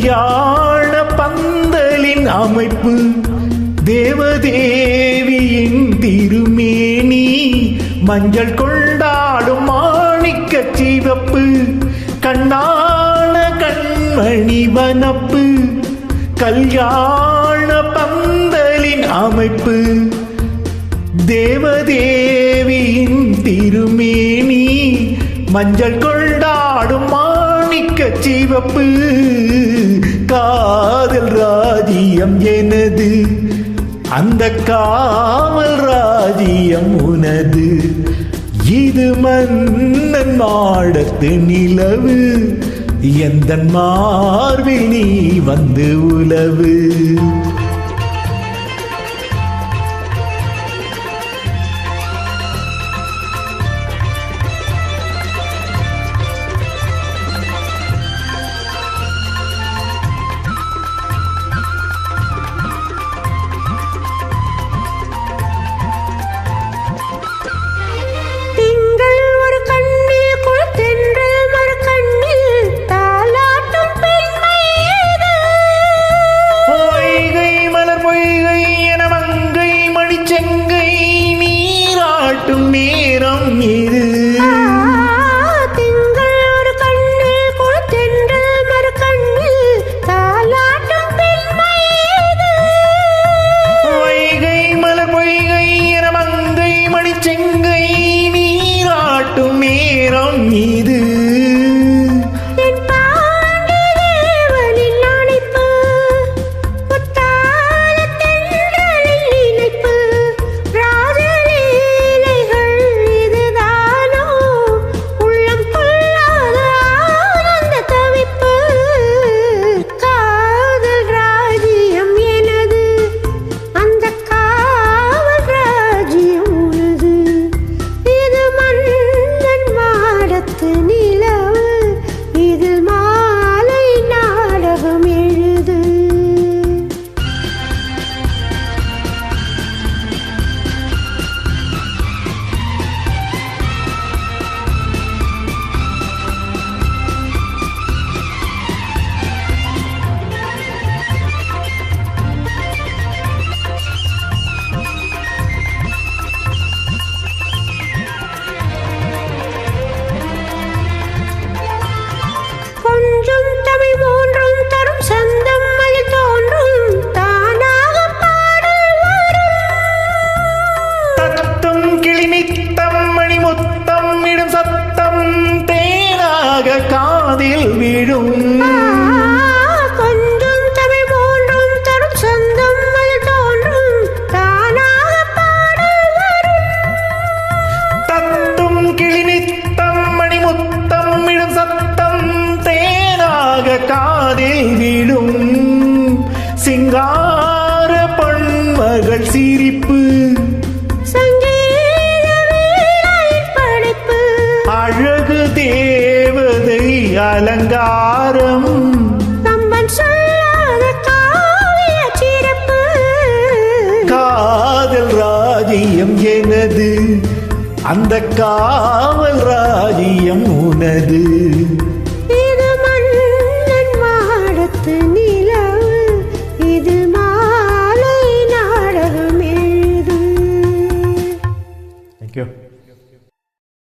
கல்யாண பந்தலின் அமைப்பு தேவதேவியின் திருமேனி மஞ்சள் கொண்டாடும் மாணிக்க சிவப்பு கண்ணான கண்மணி வனப்பு கல்யாண பந்தலின் அமைப்பு தேவதேவியின் திருமேனி மஞ்சள் கொண்டாடும் மாணிக்க சிவப்பு காதல் ராஜ்யம் எனது அந்த காவல் ராஜ்யம் உனது இது மன்னன் மாடத்து நிலவு எந்த மார்பில் நீ வந்து உலவு நேரம் இது திங்கள் ஒரு கண்ணில் குளத்தென்றல் மறு கண்ணில் தாலாட்டும் பெண்மை இது வைகை மலர் பொய்கை என மங்கை மணிச்செங்கை நீராட்டும் நேரம் இது காதில் விழும் கொஞ்சம் தமிழ் மூன்றும் தரும் சொந்தம் அது தோன்றும் தானாக பாடல் வரும் தத்தும் கிளினித்தம் மணிமுத்தம் இடும் சத்தம் தேனாக காதில் விழும் சிங்கார பொன்மகள் சிரிப்பு அழகு தேவதை அலங்காரம் நம்பன் சொல்லாத காவிய சிறப்பு காதல் ராஜ்யம் எனது அந்த காவல் ராஜ்யம் உனது